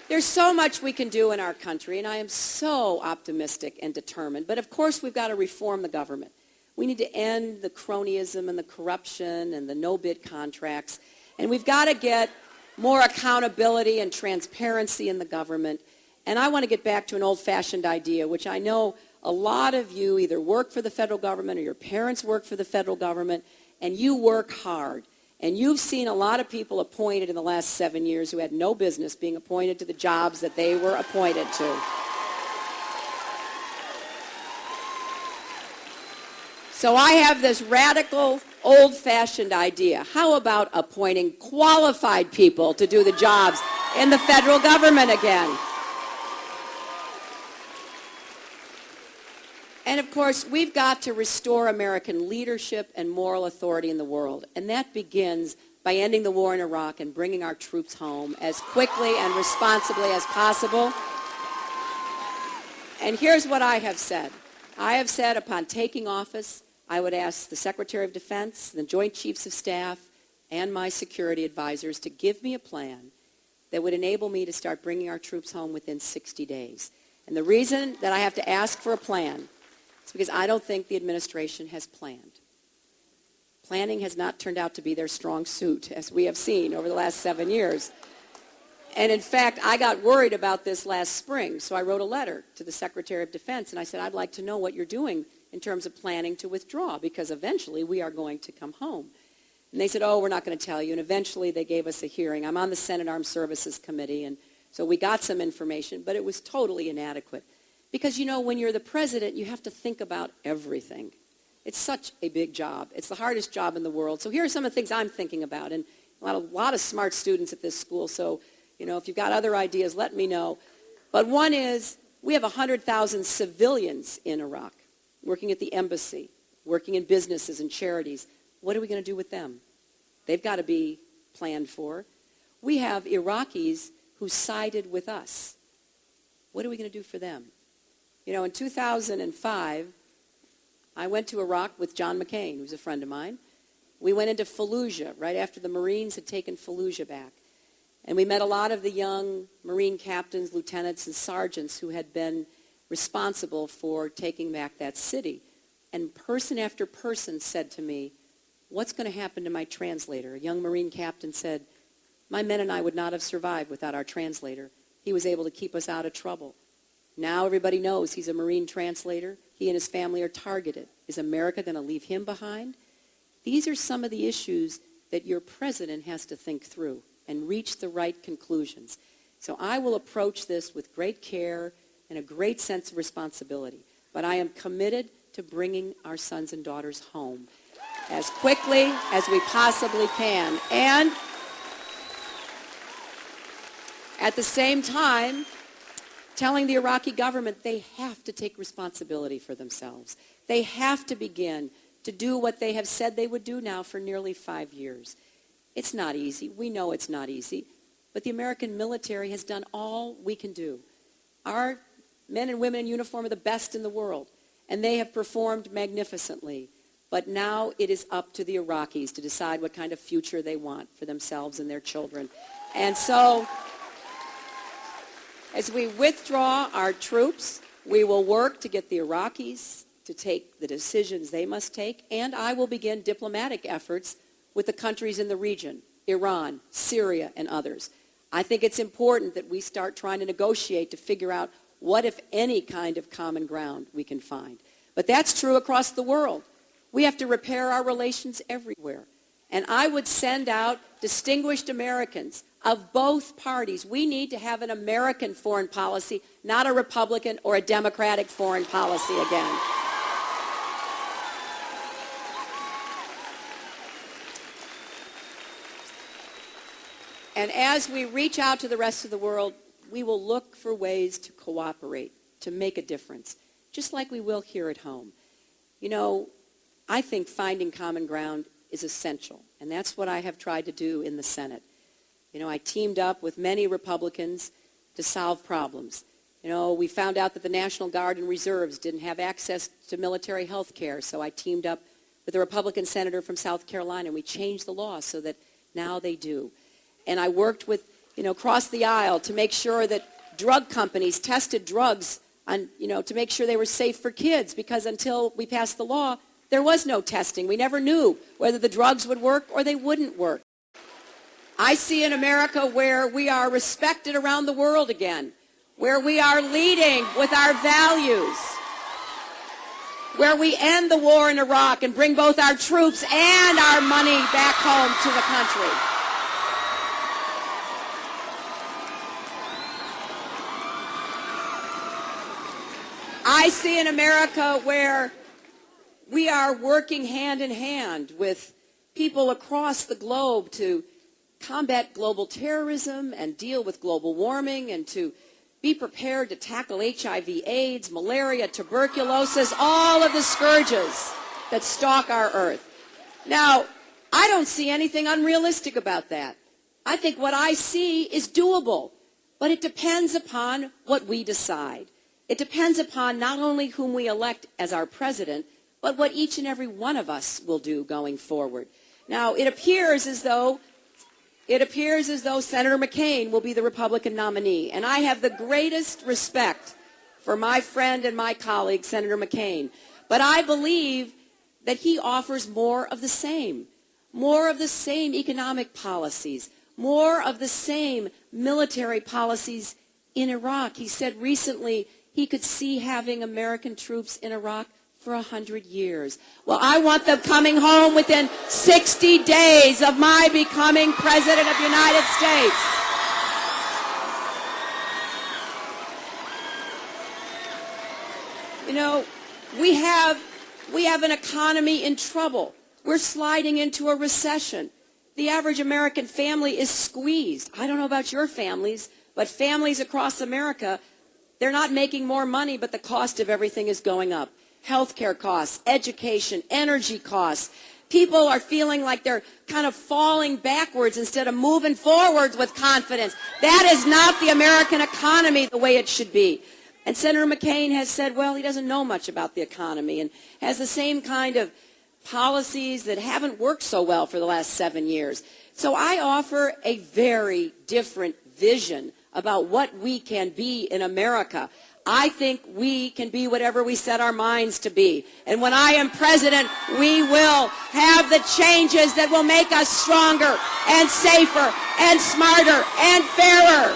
There's so much we can do in our country, and I am so optimistic and determined. But of course, we've got to reform the government. We need to end the cronyism and the corruption and the no-bid contracts. And we've got to get more accountability and transparency in the government. And I want to get back to an old-fashioned idea, which I know a lot of you either work for the federal government or your parents work for the federal government, and you work hard. And you've seen a lot of people appointed in the last 7 years who had no business being appointed to the jobs that they were appointed to. So I have this radical, old-fashioned idea. How about appointing qualified people to do the jobs in the federal government again? And of course, we've got to restore American leadership and moral authority in the world. And that begins by ending the war in Iraq and bringing our troops home as quickly and responsibly as possible. And here's what I have said. I have said upon taking office, I would ask the Secretary of Defense, the Joint Chiefs of Staff, and my security advisors to give me a plan that would enable me to start bringing our troops home within 60 days. And the reason that I have to ask for a plan is because I don't think the administration has planned. Planning has not turned out to be their strong suit, as we have seen over the last 7 years. And in fact, I got worried about this last spring, so I wrote a letter to the Secretary of Defense, and I said, I'd like to know what you're doing in terms of planning to withdraw, because eventually we are going to come home. And they said, oh, we're not going to tell you. And eventually they gave us a hearing. I'm on the Senate Armed Services Committee, and so we got some information, but it was totally inadequate. Because, you know, when you're the president, you have to think about everything. It's such a big job. It's the hardest job in the world. So here are some of the things I'm thinking about. And a lot of smart students at this school, so, you know, if you've got other ideas, let me know. But one is, we have 100,000 civilians in Iraq, working at the embassy, working in businesses and charities. What are we going to do with them? They've got to be planned for. We have Iraqis who sided with us. What are we going to do for them? You know, in 2005, I went to Iraq with John McCain, who's a friend of mine. We went into Fallujah right after the Marines had taken Fallujah back. And we met a lot of the young Marine captains, lieutenants, and sergeants who had been responsible for taking back that city. And person after person said to me, what's going to happen to my translator? A young Marine captain said, my men and I would not have survived without our translator. He was able to keep us out of trouble. Now everybody knows he's a Marine translator. He and his family are targeted. Is America going to leave him behind? These are some of the issues that your president has to think through and reach the right conclusions. So I will approach this with great care and a great sense of responsibility. But I am committed to bringing our sons and daughters home as quickly as we possibly can. And at the same time, telling the Iraqi government they have to take responsibility for themselves. They have to begin to do what they have said they would do now for nearly 5 years. It's not easy. We know it's not easy. But the American military has done all we can do. Our men and women in uniform are the best in the world, and they have performed magnificently. But now it is up to the Iraqis to decide what kind of future they want for themselves and their children. And so, as we withdraw our troops, we will work to get the Iraqis to take the decisions they must take, and I will begin diplomatic efforts with the countries in the region, Iran, Syria, and others. I think it's important that we start trying to negotiate to figure out what, if any, kind of common ground we can find. But that's true across the world. We have to repair our relations everywhere. And I would send out distinguished Americans of both parties. We need to have an American foreign policy, not a Republican or a Democratic foreign policy again. And as we reach out to the rest of the world, we will look for ways to cooperate, to make a difference, just like we will here at home. You know, I think finding common ground is essential, and that's what I have tried to do in the Senate. You know, I teamed up with many Republicans to solve problems. You know, we found out that the National Guard and Reserves didn't have access to military health care, so I teamed up with a Republican senator from South Carolina, and we changed the law so that now they do. And I worked with across the aisle to make sure that drug companies tested drugs on, to make sure they were safe for kids, because until we passed the law, there was no testing. We never knew whether the drugs would work or they wouldn't work. I see an America where we are respected around the world again, where we are leading with our values, where we end the war in Iraq and bring both our troops and our money back home to the country. I see an America where we are working hand in hand with people across the globe to combat global terrorism and deal with global warming, and to be prepared to tackle HIV, AIDS, malaria, tuberculosis, all of the scourges that stalk our earth. Now, I don't see anything unrealistic about that. I think what I see is doable, but it depends upon what we decide. It depends upon not only whom we elect as our president, but what each and every one of us will do going forward. Now, it appears as though Senator McCain will be the Republican nominee, and I have the greatest respect for my friend and my colleague, Senator McCain. But I believe that he offers more of the same economic policies, more of the same military policies in Iraq. He said recently he could see having American troops in Iraq for 100 years. Well, I want them coming home within 60 days of my becoming President of the United States. We have an economy in trouble. We're sliding into a recession. The average American family is squeezed. I don't know about your families, but families across America, they're not making more money, but the cost of everything is going up. Healthcare costs, education, energy costs. People are feeling like they're kind of falling backwards instead of moving forwards with confidence. That is not the American economy the way it should be. And Senator McCain has said, well, he doesn't know much about the economy and has the same kind of policies that haven't worked so well for the last 7 years. So I offer a very different vision about what we can be in America. I think we can be whatever we set our minds to be. And when I am president, we will have the changes that will make us stronger and safer and smarter and fairer.